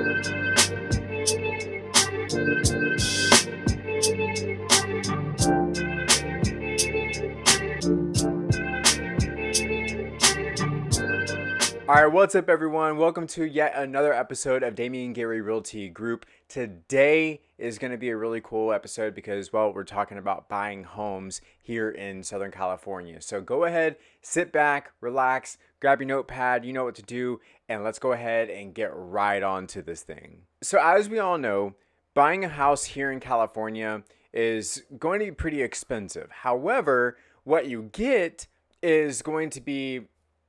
All right, what's up, everyone? Welcome to yet another episode of DamianGerryRealtyGroup. Today is going to be a really cool episode because, well, we're talking about buying homes here in Southern California. So go ahead, sit back, relax, grab your notepad, you know what to do, and let's go ahead and get right on to this thing. So as we all know, buying a house here in California is going to be pretty expensive. However, what you get is going to be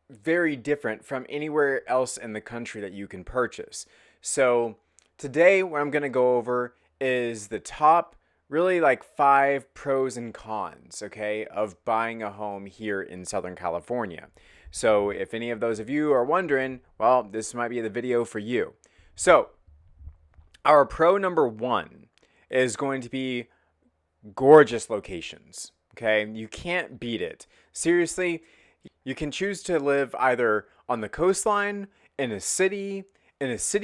very different from anywhere else in the country that you can purchase. So today what I'm going to go over is the top really like 5 pros and cons, okay, of buying a home here in Southern California. So if any of those of you are wondering, well, this might be the video for you. So our pro number 1 is going to be gorgeous locations, okay? You can't beat it. Seriously, you can choose to live either on the coastline, in a city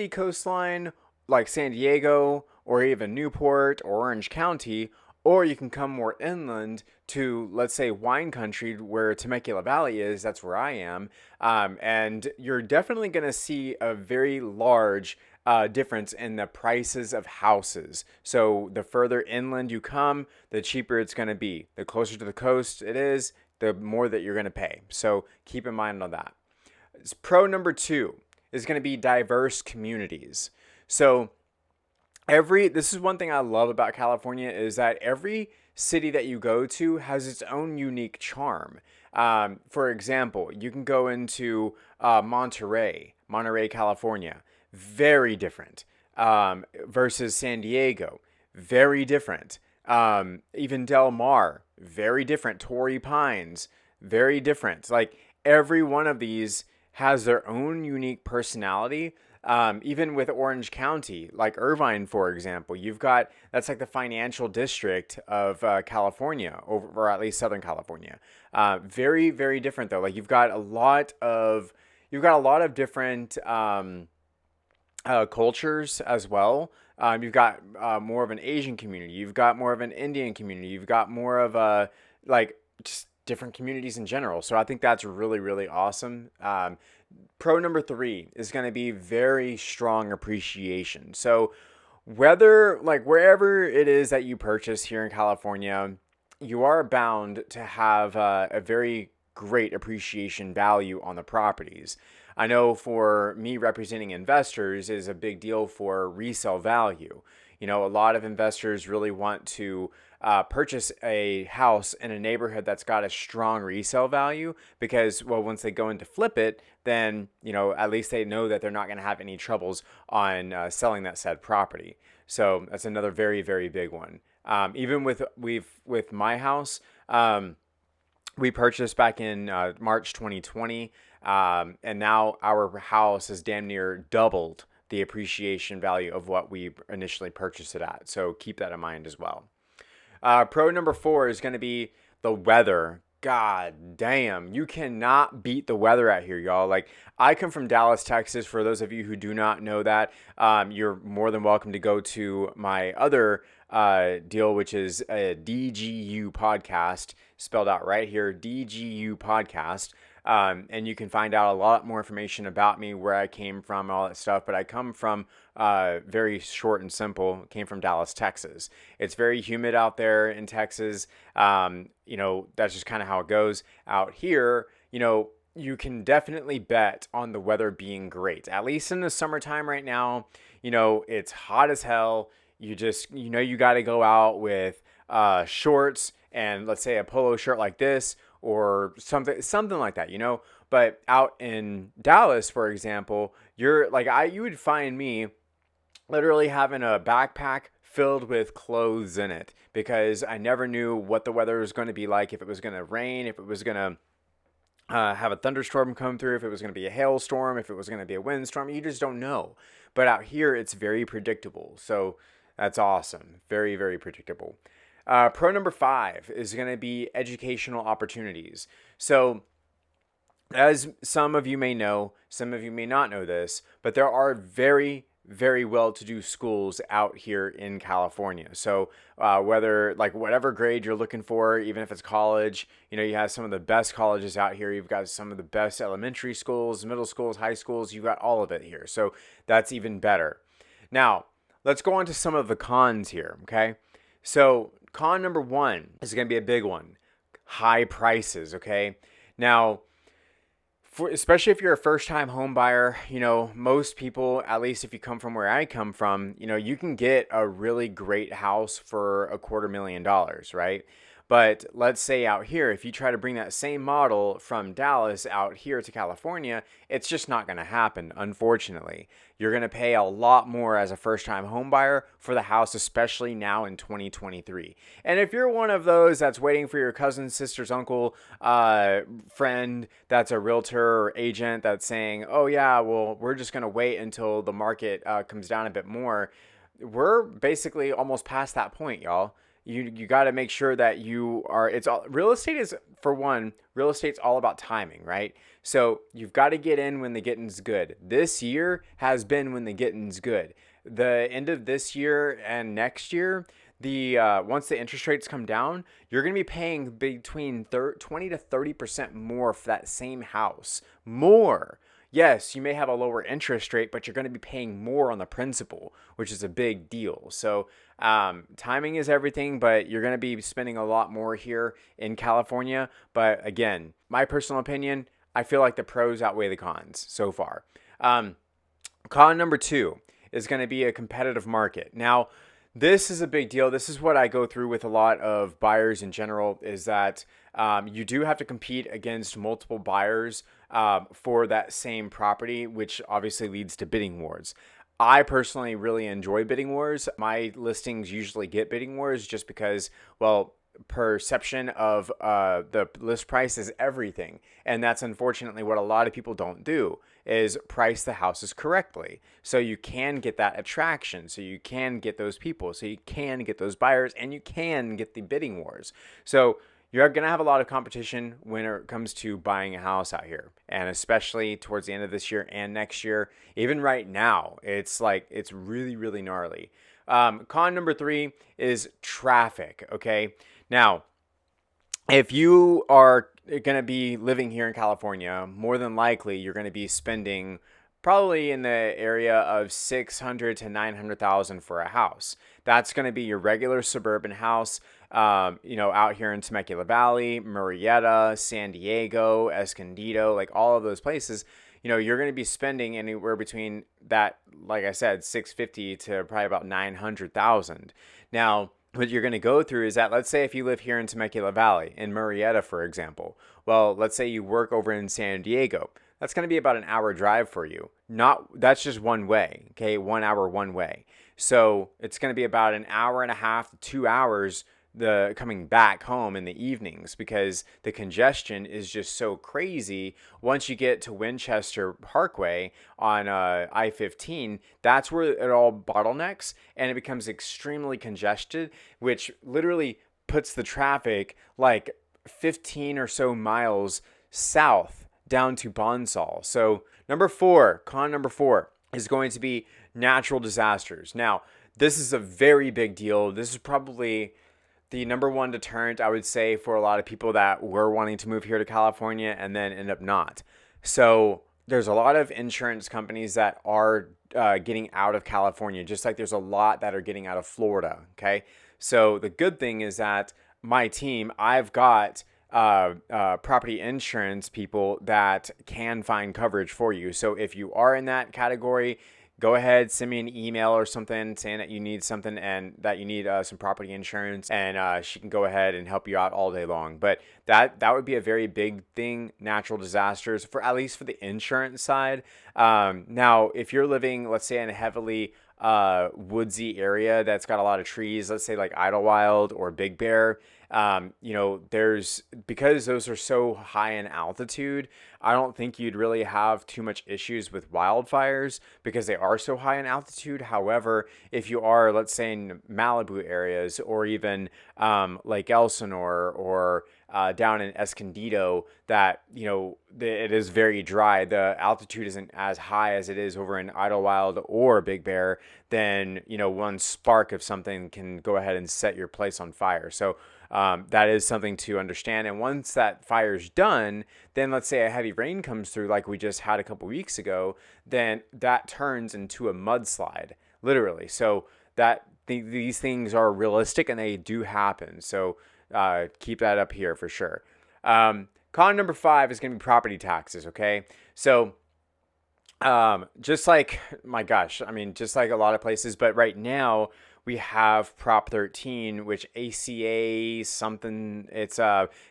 coastline like San Diego or even Newport or Orange County, or you can come more inland to, let's say, wine country where Temecula Valley is. That's where I am. And you're definitely going to see a very large difference in the prices of houses. So the further inland you come, the cheaper it's going to be. The closer to the coast it is, the more that you're going to pay. So keep in mind on that. Pro number 2 is going to be diverse communities. So this is one thing I love about California is that every city that you go to has its own unique charm. For example, you can go into Monterey, California. Very different. Versus San Diego. Very different. Even Del Mar, very different. Torrey Pines, very different. Like every one of these has their own unique personality. Even with Orange County, like Irvine, for example, that's like the financial district of California, or at least Southern California. Very, very different though. Like you've got a lot of different cultures as well. You've got more of an Asian community. You've got more of an Indian community. You've got more of just different communities in general. So I think that's really, really awesome. Pro number 3 is going to be very strong appreciation. So wherever it is that you purchase here in California, you are bound to have a very great appreciation value on the properties. I know for me, representing investors is a big deal for resale value. You know, a lot of investors really want to purchase a house in a neighborhood that's got a strong resale value because, well, once they go in to flip it, then, you know, at least they know that they're not going to have any troubles on selling that said property. So that's another very, very big one. Even with my house, we purchased back in March 2020. And now our house has damn near doubled the appreciation value of what we initially purchased it at. So keep that in mind as well. Pro number 4 is going to be the weather. God damn, you cannot beat the weather out here, y'all. Like, I come from Dallas, Texas. For those of you who do not know that, you're more than welcome to go to my other deal, which is a DGU podcast, spelled out right here, DGU podcast. And you can find out a lot more information about me, where I came from, all that stuff. But I come from very short and simple, came from Dallas, Texas. It's very humid out there in Texas. You know, that's just kind of how it goes out here. You know, you can definitely bet on the weather being great, at least in the summertime right now. You know, it's hot as hell. You got to go out with shorts and, let's say, a polo shirt like this, or something like that, you know. But out in Dallas, for example, you would find me literally having a backpack filled with clothes in it, because I never knew what the weather was going to be like, if it was going to rain, if it was going to have a thunderstorm come through, if it was going to be a hailstorm, if it was going to be a windstorm. You just don't know. But out here, it's very predictable. So that's awesome. Very, very predictable. Pro number 5 is going to be educational opportunities. So as some of you may know, some of you may not know this, but there are very, very well-to-do schools out here in California. So whether like whatever grade you're looking for, even if it's college, you have some of the best colleges out here. You've got some of the best elementary schools, middle schools, high schools. You've got all of it here. So that's even better. Now, let's go on to some of the cons here, okay? So con number one is going to be a big one. High prices, okay? Now, especially if you're a first-time home buyer, most people, at least if you come from where I come from, you can get a really great house for $250,000, right? But let's say out here, if you try to bring that same model from Dallas out here to California, it's just not going to happen, unfortunately. You're going to pay a lot more as a first-time home buyer for the house, especially now in 2023. And if you're one of those that's waiting for your cousin, sister's uncle, friend that's a realtor or agent that's saying, oh yeah, well, we're just going to wait until the market comes down a bit more, we're basically almost past that point, y'all. You got to make sure that real estate is, for one, real estate's all about timing, right? So you've got to get in when the getting's good. This year has been when the getting's good. The end of this year and next year, once the interest rates come down, you're going to be paying between 20 to 30% more for that same house. More. Yes, you may have a lower interest rate, but you're going to be paying more on the principal, which is a big deal. So timing is everything, but you're going to be spending a lot more here in California. But again, my personal opinion, I feel like the pros outweigh the cons so far. Con number two is going to be a competitive market. Now, this is a big deal. This is what I go through with a lot of buyers in general, is that you do have to compete against multiple buyers for that same property, which obviously leads to bidding wars. I personally really enjoy bidding wars. My listings usually get bidding wars just because, well, perception of the list price is everything. And that's unfortunately what a lot of people don't do, is price the houses correctly. So you can get that attraction. So you can get those people. So you can get those buyers, and you can get the bidding wars. So you're going to have a lot of competition when it comes to buying a house out here. And especially towards the end of this year and next year, even right now, it's really, really gnarly. Con number three is traffic. Okay. Now, if you are going to be living here in California, more than likely you're going to be spending probably in the area of $600,000 to $900,000 for a house. That's going to be your regular suburban house, out here in Temecula Valley, Murrieta, San Diego, Escondido, like all of those places. You're going to be spending anywhere between that, like I said, $650,000 to probably about $900,000. Now, what you're going to go through is that, let's say if you live here in Temecula Valley, in Murrieta, for example, well, let's say you work over in San Diego. That's going to be about an hour drive for you. That's just one way, okay? 1 hour one way. So it's going to be about an hour and a half to 2 hours coming back home in the evenings, because the congestion is just so crazy. Once you get to Winchester Parkway on I-15, that's where it all bottlenecks and it becomes extremely congested, which literally puts the traffic like 15 or so miles south down to Bonsall. So con number four is going to be natural disasters. Now, this is a very big deal. This is probably the number one deterrent, I would say, for a lot of people that were wanting to move here to California and then end up not. So there's a lot of insurance companies that are getting out of California, just like there's a lot that are getting out of Florida, okay? So the good thing is that my team, I've got property insurance people that can find coverage for you. So if you are in that category, go ahead, send me an email or something saying that you need something and that you need some property insurance, and she can go ahead and help you out all day long. But that would be a very big thing, natural disasters, for at least for the insurance side. Now, if you're living, let's say, in a heavily woodsy area that's got a lot of trees, let's say like Idlewild or Big Bear, because those are so high in altitude, I don't think you'd really have too much issues with wildfires because they are so high in altitude. However, if you are, let's say, in Malibu areas or even Lake Elsinore or down in Escondido, that it is very dry. The altitude isn't as high as it is over in Idlewild or Big Bear. Then one spark of something can go ahead and set your place on fire. So that is something to understand. And once that fire's done, then let's say a heavy rain comes through like we just had a couple weeks ago, then that turns into a mudslide, literally. So these things are realistic and they do happen. So keep that up here for sure. Con number 5 is going to be property taxes. Okay. So just like, my gosh, just like a lot of places, but right now we have Prop 13, which ACA something, it's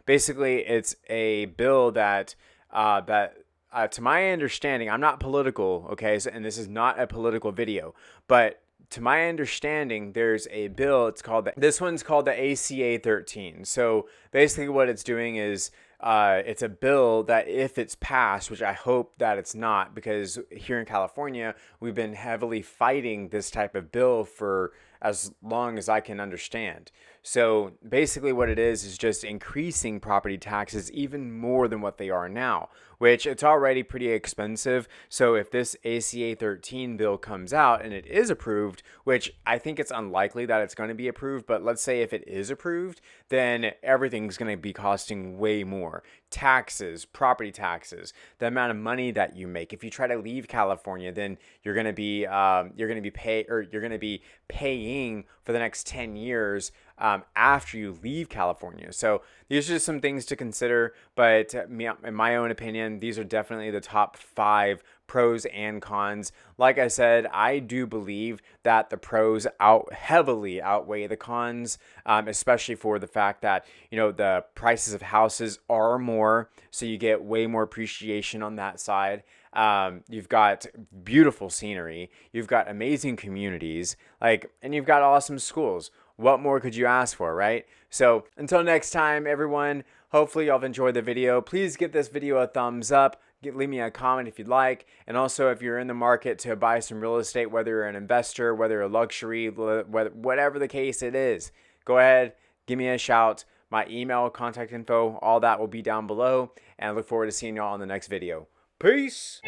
basically it's a bill that to my understanding, I'm not political, okay, and this is not a political video, but to my understanding, there's a bill. This one's called the ACA 13. So basically what it's doing is it's a bill that if it's passed, which I hope that it's not, because here in California, we've been heavily fighting this type of bill for as long as I can understand. So basically what it is just increasing property taxes even more than what they are now, which it's already pretty expensive. So if this ACA 13 bill comes out and it is approved, which I think it's unlikely that it's going to be approved, but let's say if it is approved, then everything's going to be costing way more. Taxes, property taxes, the amount of money that you make. If you try to leave California, then you're going to be paying for the next 10 years after you leave California. So these are just some things to consider, but in my own opinion, these are definitely the top 5 pros and cons. Like I said, I do believe that the pros heavily outweigh the cons, especially for the fact that, the prices of houses are more, so you get way more appreciation on that side. You've got beautiful scenery, you've got amazing communities, and you've got awesome schools. What more could you ask for, right? So until next time, everyone, hopefully y'all have enjoyed the video. Please give this video a thumbs up. Leave me a comment if you'd like. And also, if you're in the market to buy some real estate, whether you're an investor, whether you're a luxury, whatever the case it is, go ahead, give me a shout. My email, contact info, all that will be down below. And I look forward to seeing y'all in the next video. Peace.